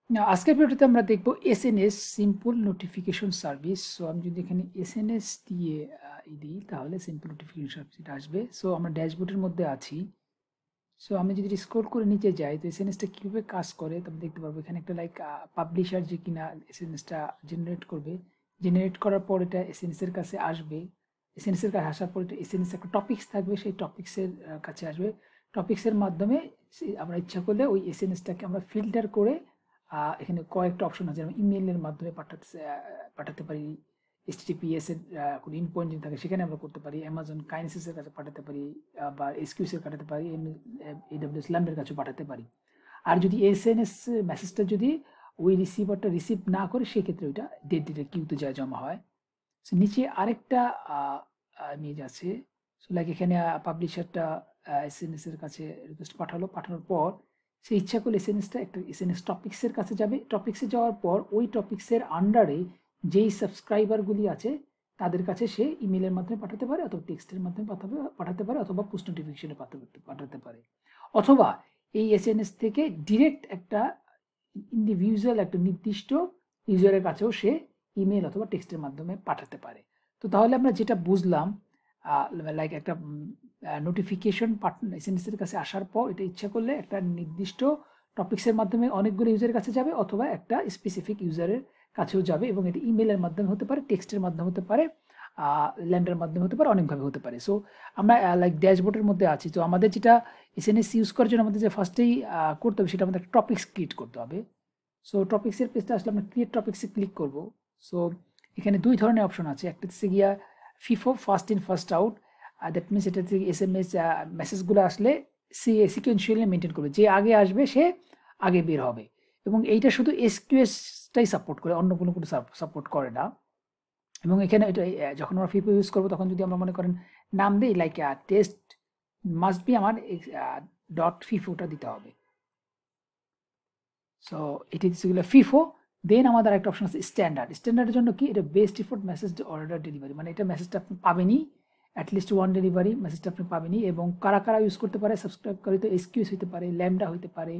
না, আজকের ভিডিওতে আমরা দেখব SNS simple notification service. So আমি যদি এখানে এসএনএস দিয়ে দিই তাহলে সিম্পল নোটিফিকেশন সার্ভিস এটা আসবে। সো আমরা ড্যাশবোর্ডের মধ্যে আছি। সো আমি যদি স্ক্রল করে নিচে যাই তো এসএনএসটা কীভাবে কাজ করে তবে দেখতে পারবো এখানে একটা পাবলিশার যে কিনা এসএনএসটা জেনারেট করবে, জেনারেট করার পর এটা এসএনএস এর কাছে আসবে। এসএনএস এর কাছে আসার পর এটা এসএনএস একটা টপিকস থাকবে, সেই টপিক্সের কাছে আসবে। টপিক্সের মাধ্যমে আমরা ইচ্ছা করলে ওই এসএনএসটাকে আমরা ফিল্টার করে এখানে কয়েকটা অপশন আছে, যেমন ইমেইলের মাধ্যমে পাঠাতে পারি, এইচটিটিপিএস এর কোনো ইনপয়েন্ট যদি থাকে সেখানে আমরা করতে পারি, অ্যামাজন কাইনেসিস এর কাছে পাঠাতে পারি, বা এসকিউএস এর পাঠাতে পারি, এডব্লিউএস ল্যাম্বের কাছে পাঠাতে পারি। আর যদি এসএনএস মেসেজটা যদি ওই রিসিভারটা রিসিভ না করে সেক্ষেত্রে ওইটা ডেট ডেটের কিউতে যায় জমা হয়। সো নিচে আরেকটা ইমেজ আছে। সো লাইক এখানে পাবলিশারটা এসএনএস এর কাছে রিকোয়েস্ট পাঠানোর পর সে ইচ্ছা করলে এসএনএসটা একটা এসএনএস টপিক্সের কাছে যাবে। টপিক্সে যাওয়ার পর ওই টপিক্সের আন্ডারে যেই সাবস্ক্রাইবারগুলি আছে তাদের কাছে সে ইমেলের মাধ্যমে পাঠাতে পারে, অথবা টেক্সটের মাধ্যমে পাঠাতে পারে, অথবা পুশ নোটিফিকেশনে পাঠাতে পারে, অথবা এই এসএনএস থেকে ডিরেক্ট একটা ইন্ডিভিজুয়াল একটা নির্দিষ্ট ইউজারের কাছেও সে ইমেল অথবা টেক্সটের মাধ্যমে পাঠাতে পারে। তো তাহলে আমরা যেটা বুঝলাম, লাইক একটা নোটিফিকেশন এসএনএস এর কাছে আসার পর এটা ইচ্ছা করলে একটা নির্দিষ্ট টপিক্সের মাধ্যমে অনেকগুলো ইউজারের কাছে যাবে, অথবা একটা স্পেসিফিক ইউজারের কাছেও যাবে, এবং এটি ইমেলের মাধ্যমে হতে পারে, টেক্সটের মাধ্যমে হতে পারে, ল্যান্ডের মাধ্যমে হতে পারে, অনেকভাবে হতে পারে। সো আমরা লাইক ড্যাশবোর্ডের মধ্যে আছি। তো আমাদের যেটা এসএনএস ইউজ করার জন্য আমাদের যে ফার্স্টেই করতে হবে সেটা আমাদের একটা টপিক্স ক্রিয়েট করতে হবে। সো টপিক্সের পেজটা আসলে আমরা ক্রিয়েট টপিক্সে ক্লিক করব। সো এখানে দুই ধরনের অপশন আছে, একটা হচ্ছে গিয়া FIFO first in first out. That means এটা থেকে এসএমএস মেসেজগুলো আসলে সিকোয়েন্সিয়ালি মেনটেন করবে, যে আগে আসবে সে আগে বের হবে, এবং এইটা শুধু এসকিউএসটাই সাপোর্ট করে, অন্য কোনো সাপোর্ট করে না। এবং এখানে এটা যখন আমরা ফিফো ইউজ করবো তখন যদি আমরা মনে করেন নাম দিই লাইক টেস্ট মাস্ট বি আমার ডট ফিফোটা দিতে হবে। সো এটি দিচ্ছিল ফিফো। দেন আমাদের একটা অপশন আছে স্ট্যান্ডার্ড। স্ট্যান্ডার্ডের জন্য কি, এটা best default message order delivery, মানে এটা মেসেজটা আপনি পাবেনই, অ্যাটলিস্ট ওয়ান ডেলিভারি মেসেজটা আপনি পাবেনই। এবং কারা কারা ইউজ করতে পারে, সাবস্ক্রাইব করে তো এসকিউএস হতে পারে, ল্যামডা হতে পারে,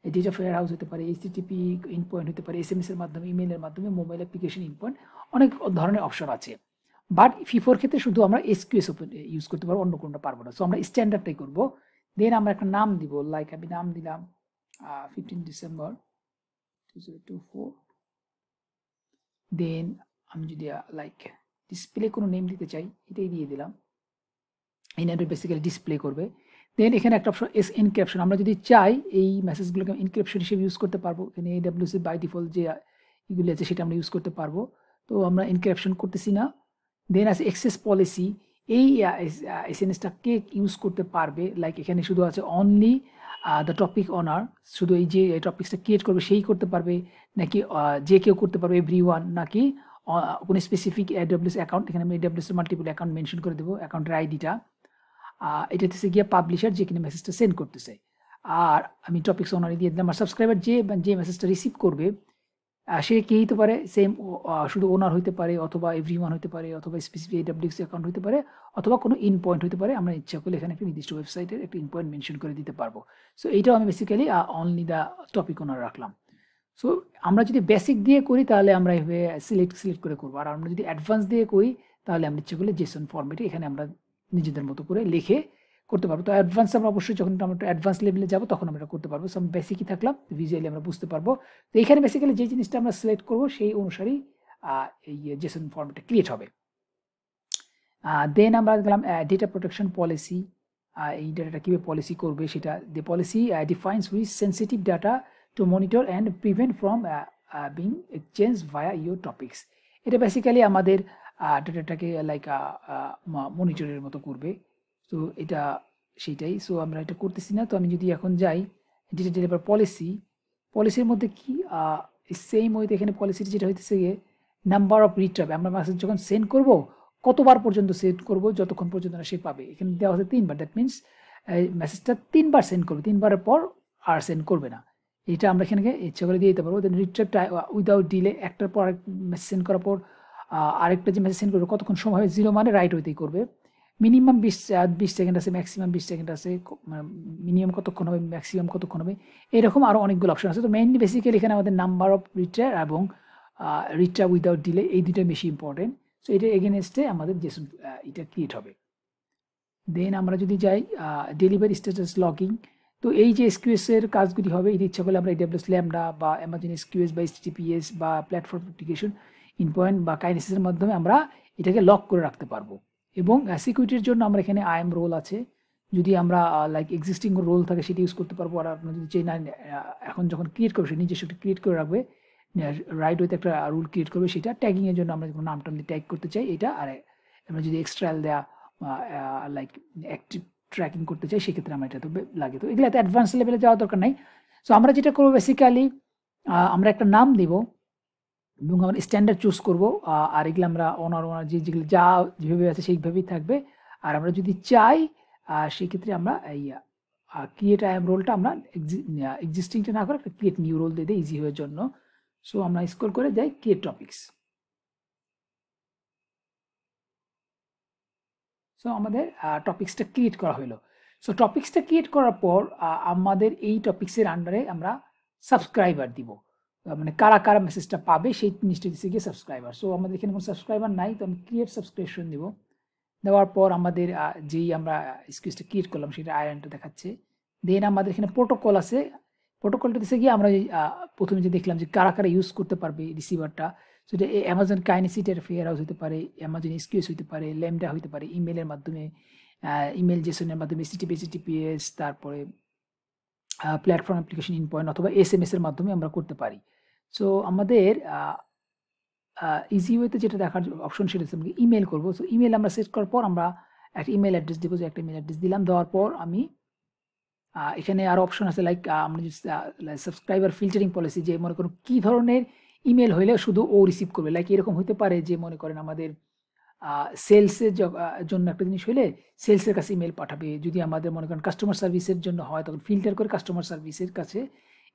ডেটা ফেয়ার হাউস হতে পারে, এইচটিটিপি ইনপয়েন্ট হতে পারে, এসএমএস এর মাধ্যমে, ইমেলের মাধ্যমে, মোবাইল অ্যাপ্লিকেশন ইনপয়েন্ট, অনেক ধরনের অপশন আছে। বাট ফিফোর ক্ষেত্রে শুধু আমরা এসকিউএস ইউজ করতে পারবো, অন্য কোনটা পারবো না। সো আমরা স্ট্যান্ডার্ডটাই করবো। দেন আমরা একটা নাম দিব, লাইক আমি নাম দিলাম 15 ডিসেম্বর 2024। দেন আমি যদি লাইক ডিসপ্লে কোনো নেম দিতে চাই এটাই দিয়ে দিলাম, এই নেমটা বেসিক্যালি ডিসপ্লে করবে। দেন এখানে একটা অপশন এনক্রিপশন, আমরা যদি চাই এই মেসেজগুলোকে এনক্রিপশন হিসেবে ইউজ করতে পারবো। এখানে এডব্লিউসি বাই ডিফল্ট যে এগুলি আছে সেটা আমরা ইউজ করতে পারবো, তো আমরা এনক্রিপশন করতেছি না। দেন আছে এক্সেস পলিসি, এই এসএনএসটা কে ইউজ করতে পারবে, লাইক এখানে শুধু আছে অনলি দ্য টপিক অনার, শুধু এই যে টপিকসটা ক্রিয়েট করবে সেই করতে পারবে, নাকি যে কেউ করতে পারবে এভরিওয়ান, নাকি কোনো স্পেসিফিক এডব্লিউএস অ্যাকাউন্ট। এখানে আমি এডব্লিউএস এর মাল্টিপল অ্যাকাউন্ট মেনশন করে দেবো, অ্যাকাউন্টের আইডিটা। এটা হচ্ছে গিয়ে পাবলিশার যে কিনা মেসেজটা সেন্ড করতেছে, আর আমি টপিক্স অনারে দিয়ে দিলাম। আর সাবস্ক্রাইবার যে মেসেজটা রিসিভ করবে সে কে হতে পারে, সেম শুধু ওনার হইতে পারে, অথবা এভরিওয়ান হতে পারে, অথবা স্পেসিফিক এডব্লিউএস অ্যাকাউন্ট হতে পারে, অথবা কোনো ইন পয়েন্ট হতে পারে। আমরা ইচ্ছা করলে এখানে একটা নির্দিষ্ট ওয়েবসাইটের একটা ইন পয়েন্ট মেনশন করে দিতে পারবো। সো এইটাও আমি বেসিক্যালি অনলি দ্য টপিক ওনার রাখলাম। সো আমরা যদি বেসিক দিয়ে করি তাহলে আমরা এভাবে সিলেক্ট করে করবো, আর আমরা যদি অ্যাডভান্স দিয়ে করি তাহলে আমরা ইচ্ছা করলে জেসন ফরম্যাটে এখানে আমরা নিজেদের মতো করে লিখে করতে পারবো। তো অ্যাডভান্স আমরা অবশ্যই যখন আমরা একটু অ্যাডভান্স লেভেলে যাবো তখন আমরা করতে পারবো। সো বেসিকই থাকলাম, ভিজুয়ালি আমরা বুঝতে পারবো। তো এখানে বেসিক্যালি যে জিনিসটা আমরা সিলেক্ট করবো সেই অনুসারেই এই জেসন ফরম্যাটটা ক্রিয়েট হবে। দেন আমরা গেলাম ডেটা প্রোটেকশন পলিসি। এই ডাটাটা কীভাবে পলিসি করবে সেটা, the policy defines which sensitive data two monitor and prevent from being exchange via your topics. এটা বেসিক্যালি আমাদের ডাটাটাকে লাইক মনিটরের মতো করবে। তো এটা সেইটাই। সো আমরা এটা করতেছি না। তো আমি যদি এখন যাই ডেটা ডেলিভার পলিসির মধ্যে কি সেম ওইতে এখানে পলিসিটি যেটা হইতেছে গিয়ে নাম্বার অফ রিট্রাইভ, আমরা মেসেজ যখন সেন্ড করব কতবার পর্যন্ত সেন্ড করব, যতক্ষণ পর্যন্ত না সে পাবে। এখানে দেওয়া হচ্ছে 3বার, দ্যাট মিনস মেসেজটা 3বার সেন্ড করবে, 3বারের পর আর সেন্ড করবে না। এটা আমরা এখানে ইচ্ছা করে দিয়ে দিতে পারবো। দেন রিট্রাইভটা উইদাউট ডিলে, একটার পর আরেক মেসেজ সেন্ড করার পর আরেকটা যে মেসেজ সেন্ড করবে কতক্ষণ সময় হবে, 0 মানে রাইট হইতেই করবে। মিনিমাম 20 সেকেন্ড আছে, ম্যাক্সিমাম 20 সেকেন্ড আছে, মিনিমাম কতক্ষণ হবে, ম্যাক্সিমাম কতক্ষণ হবে, এরকম আরও অনেকগুলো অপশন আছে। তো মেইনলি বেসিক্যালি এখানে আমাদের নাম্বার অফ রিট্রাই এবং রিট্রাই উইদাউট ডিলে, এই দুটো বেশি ইম্পর্টেন্ট। সো এটা এগেনস্টে আমাদের জেসন এটা ক্রিয়েট হবে। দেন আমরা যদি যাই ডেলিভারি স্ট্যাটাস লগিং, তো এই যে এসকিউএস এর কাজগুলি হবে, এই ইচ্ছা করলে আমরা AWS ল্যাম্বডা বা অ্যামাজন এসকিউএস বা HTTPS বা প্ল্যাটফর্ম অ্যাপ্লিকেশন ইনপয়েন্ট বা কাইনেসিসের মাধ্যমে আমরা এটাকে লক করে রাখতে পারবো। এবং সিকিউরিটির জন্য আমরা এখানে IAM রোল আছে, যদি আমরা লাইক এক্সিস্টিং রোল থাকে সেটি ইউজ করতে পারবো। আর আপনার যদি চাই না এখন যখন ক্রিয়েট করবে সে নিজস্ব একটা ক্রিয়েট করে রাখবে, রাইট ওয়েতে একটা রুল ক্রিয়েট করবে, সেটা ট্যাগিংয়ের জন্য আমরা যখন নামটা ট্যাগ করতে চাই এটা, আর আমরা যদি এক্সট্রা দেওয়া লাইক অ্যাক্টিভ ট্র্যাকিং করতে চাই সেক্ষেত্রে আমরা এটা তো লাগে। তো এগুলো এত অ্যাডভান্স লেভেলে যাওয়ার দরকার নাই। সো আমরা যেটা করবো বেসিক্যালি আমরা একটা নাম দিব এবং আমরা স্ট্যান্ডার্ড চুজ করবো, আর এগুলো আমরা ওনার যেগুলো যা যেভাবে আছে সেইভাবেই থাকবে। আর আমরা যদি চাই সেক্ষেত্রে আমরা এই ক্রিয়েট IAM রোলটা আমরা এক্সিস্টিংটা না করে একটা ক্রিয়েট নিউ রোল দিয়ে দিই ইজি হওয়ার জন্য। সো আমরা স্ক্রল করে যাই ক্রিয়েট টপিকস। সো আমাদের টপিক্সটা ক্রিয়েট করা হলো। সো টপিক্সটা ক্রিয়েট করার পর আমাদের এই টপিক্সের আন্ডারে আমরা সাবস্ক্রাইবার দিব, মানে কারা কারা মেসেজটা পাবে সেই জিনিসটা দিচ্ছে গিয়ে সাবস্ক্রাইবার। সো আমাদের এখানে কোনো সাবস্ক্রাইবার নাই, তো আমি ক্রিয়েট সাবস্ক্রিপশন দিব। দেওয়ার পর আমাদের যেই আমরা স্কিউজটা ক্রিয়েট করলাম সেটা আইরনটা দেখাচ্ছে। দেন আমাদের এখানে প্রোটোকল আছে, প্রোটোকলটা দিচ্ছে গিয়ে আমরা প্রথমে যে দেখলাম যে কারা কারা ইউজ করতে পারবে রিসিভারটা, সেটা অ্যামাজন কাইনেসিটের ফেয়ার হাউস হতে পারে, অ্যামাজন এসকিউএস হতে পারে, ল্যাম্বডা হতে পারে, ইমেলের মাধ্যমে, ইমেল জেসনের মাধ্যমে, HTTPS, তারপরে প্ল্যাটফর্ম অ্যাপ্লিকেশন ইনপয়েন্ট অথবা SMS এর মাধ্যমে আমরা করতে পারি। সো আমাদের ইজি ওয়েতে যেটা দেখার অপশন সেটা হচ্ছে ইমেল করবো। সো ইমেল আমরা সেট করার পর আমরা একটা ইমেল অ্যাড্রেস দেবো, যে একটা ইমেল অ্যাড্রেস দিলাম। দেওয়ার পর আমি এখানে আরও অপশন আছে, লাইক আমরা সাবস্ক্রাইবার ফিল্টারিং পলিসি, যে মনে করুন কী ধরনের ইমেল হইলে শুধু ও রিসিভ করবে। লাইক এরকম হতে পারে যে মনে করেন আমাদের সেলসের জন্য একটা জিনিস হলে সেলসের কাছে ইমেল পাঠাবে, যদি আমাদের মনে করেন কাস্টমার সার্ভিসের জন্য হয় তখন ফিল্টার করে কাস্টমার সার্ভিসের কাছে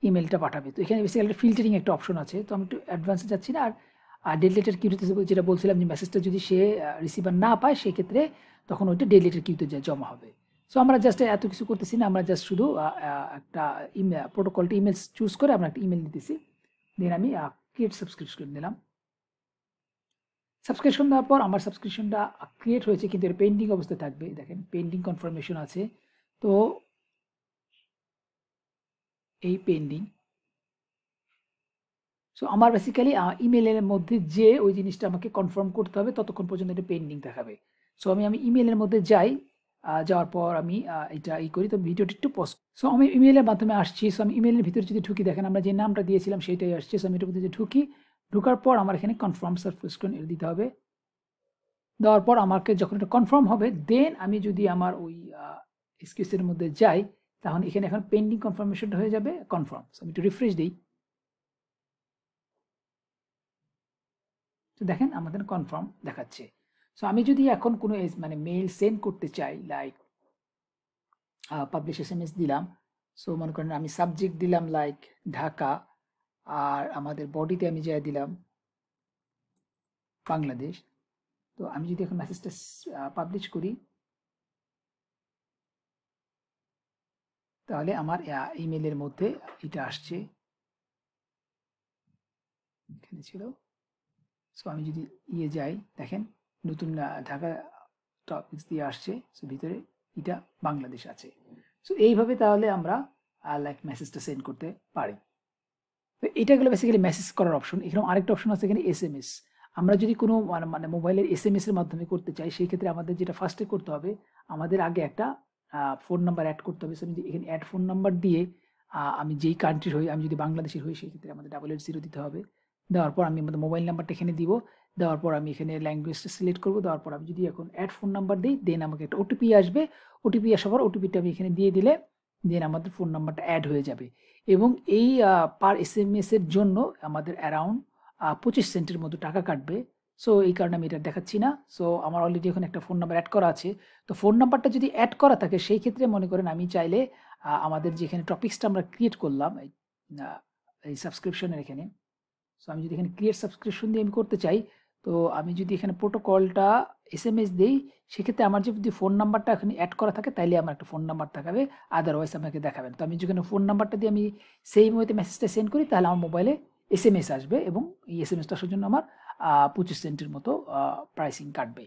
ইমেলটা পাঠাবে। তো এখানে বেসিক্যালি ফিল্টারিং একটা অপশন আছে। তো আমি একটু অ্যাডভান্সে যাচ্ছি না। আর ডেলিটেড কিউতে যেটা বলছিলাম যে মেসেজটা যদি সে রিসিভার না পায় সেক্ষেত্রে তখন ওইটা ডেলিটেড কিউতে জমা হবে। সো আমরা জাস্ট এত কিছু করতেছি না, আমরা জাস্ট শুধু একটা ইমেল প্রোটোকলটা ইমেল চুজ করে আমরা একটা ইমেল নিতেছি। দেন আমি ক্রিয়েট সাবস্ক্রিপশন দিলাম। সাবস্ক্রিপশন দেওয়ার পর আমার সাবস্ক্রিপশনটা ক্রিয়েট হয়েছে, কিন্তু এর পেন্ডিং অবস্থায় থাকবে। দেখেন পেন্ডিং কনফার্মেশন আছে, তো এই পেন্ডিং। সো আমার বেসিক্যালি ইমেলের মধ্যে যে ওই জিনিসটা আমাকে কনফার্ম করতে হবে ততক্ষণ পর্যন্ত এটা পেন্ডিং দেখাবে। সো আমি ইমেলের মধ্যে যাই, যাওয়ার পর আমি এটা করি। তো ভিডিওটি একটু পজ। সো আমি ইমেলের মাধ্যমে আসছি। সো আমি ইমেলের ভিতরে যদি ঢুকি, দেখেন আমরা যে নামটা দিয়েছিলাম সেটাই আসছে। সো আমি এটার মধ্যে ঢুকি, ঢোকার পর আমার এখানে কনফার্ম সাবস্ক্রিপশন এর দিতে হবে। দেওয়ার পর আমাকে যখন এটা কনফার্ম হবে, দেন আমি যদি আমার ওই এসকিউএস মধ্যে যাই, তখন এখানে এখন পেন্ডিং কনফার্মেশনটা হয়ে যাবে কনফার্ম। সো আমি একটু রিফ্রেশ দিই, তো দেখেন আমাদের কনফার্ম দেখাচ্ছে। সো আমি যদি এখন কোনো মানে মেইল সেন্ড করতে চাই, লাইক পাবলিশ SMS দিলাম। সো মনে করেন আমি সাবজেক্ট দিলাম লাইক ঢাকা, আর আমাদের বডিতে আমি যাই দিলাম বাংলাদেশ। তো আমি যদি এখন মেসেজটা পাবলিশ করি, তাহলে আমার ইমেলের মধ্যে এটা আসছে, এখানে ছিল। সো আমি যদি যাই, দেখেন নতুন ঢাকা টপিক্স দিয়ে আসছে। সো ভিতরে এটা বাংলাদেশ আছে। সো এইভাবে তাহলে আমরা লাইক মেসেজটা সেন্ড করতে পারি। তো এটা গেলো বেসিক্যালি মেসেজ করার অপশন। এখানে আরেকটা অপশন আছে এখানে SMS। আমরা যদি কোনো মানে মোবাইলের SMS এর মাধ্যমে করতে চাই, সেই ক্ষেত্রে আমাদের যেটা ফার্স্টে করতে হবে, আমাদের আগে একটা ফোন নাম্বার অ্যাড করতে হবে। সো আমি এখানে অ্যাড ফোন নাম্বার দিয়ে আমি যেই কান্ট্রির হই, আমি যদি বাংলাদেশের হই সেই ক্ষেত্রে আমাদের 880 দিতে হবে। দেওয়ার পর আমি আমাদের মোবাইল নাম্বারটা এখানে দিব। দেওয়ার পর আমি এখানে ল্যাঙ্গুয়েজটা সিলেক্ট করব। দেওয়ার পর আমি যদি এখন অ্যাড ফোন নাম্বার দিই, দেন আমাকে একটা OTP আসবে। OTP আসার পর OTPটা আমি এখানে দিয়ে দিলে দেন আমাদের ফোন নাম্বারটা অ্যাড হয়ে যাবে। এবং এই পার SMS এর জন্য আমাদের অ্যারাউন্ড 25 সেন্টের মতো টাকা কাটবে। সো এই কারণে আমি এটা দেখাচ্ছি না। সো আমার অলরেডি এখন একটা ফোন নাম্বার অ্যাড করা আছে। তো ফোন নাম্বারটা যদি অ্যাড করা থাকে, সেই ক্ষেত্রে মনে করেন আমি চাইলে আমাদের যেখানে টপিক্সটা আমরা ক্রিয়েট করলাম এই সাবস্ক্রিপশনের এখানে, সো আমি যদি এখানে ক্রিয়েট সাবস্ক্রিপশন দিয়ে আমি করতে চাই, তো আমি যদি এখানে প্রোটোকলটা এসএমএস দেই, সেক্ষেত্রে আমার যদি ফোন নাম্বারটা এখানে অ্যাড করা থাকে তাইলে আমার একটা ফোন নাম্বার দেখাবে, আদারওয়াইজ আমাকে দেখাবেন। তো আমি যেখানে ফোন নাম্বারটা দিয়ে আমি সেম ওয়েতে মেসেজটা সেন্ড করি, তাহলে আমার মোবাইলে এসএমএস আসবে এবং এই এসএমএসটা আসার জন্য আমার 25 সেন্টের মতো প্রাইসিং কাটবে।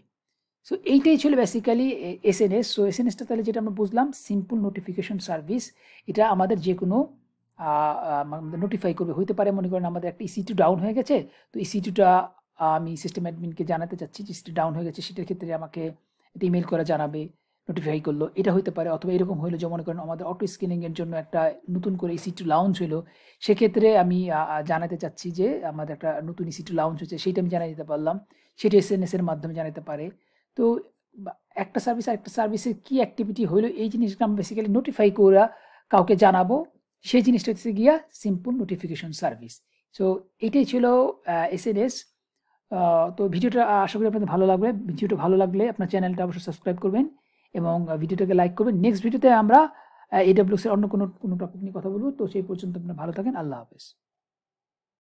সো এইটাই ছিল বেসিক্যালি এসএনএস। সো এসএনএসটা তাহলে যেটা আমরা বুঝলাম, সিম্পল নোটিফিকেশন সার্ভিস। এটা আমাদের যে কোনো নোটিফাই করবে। হইতে পারে মনে করেন আমাদের একটা EC2 ডাউন হয়ে গেছে, তো EC2টা আমি সিস্টেম অ্যাডমিনকে জানাতে চাচ্ছি যে EC2 ডাউন হয়ে গেছে, সেটার ক্ষেত্রে আমাকে একটা ইমেল করে জানাবে, নোটিফাই করলো, এটা হইতে পারে। অথবা এরকম হইলো যে মনে করেন আমাদের অটো স্ক্যানিংয়ের জন্য একটা নতুন করে EC2 লঞ্চ হলো, সেক্ষেত্রে আমি জানাতে চাচ্ছি যে আমাদের একটা নতুন EC2 লঞ্চ হচ্ছে, সেইটা আমি জানিয়ে দিতে পারলাম, সেটা এসএনএস এর মাধ্যমে জানাতে পারে। তো একটা সার্ভিস আর একটা সার্ভিসের কি অ্যাক্টিভিটি হইলো, এই জিনিসটা আমরা বেসিক্যালি নোটিফাই করে কাউকে জানাবো, সেই জিনিসটা হচ্ছে গিয়া সিম্পল নোটিফিকেশন সার্ভিস। সো এটাই ছিল এসএনএস। তো ভিডিওটা আশা করি আপনাদের ভালো লাগবে। ভিডিওটা ভালো লাগলে আপনার চ্যানেলটা অবশ্যই সাবস্ক্রাইব করবেন এবং ভিডিওটাকে লাইক করবেন। নেক্সট ভিডিওতে আমরা AWS এর অন্য কোনো টপিক নিয়ে কথা বলবো। তো সেই পর্যন্ত আপনারা ভালো থাকেন। আল্লাহ হাফেজ।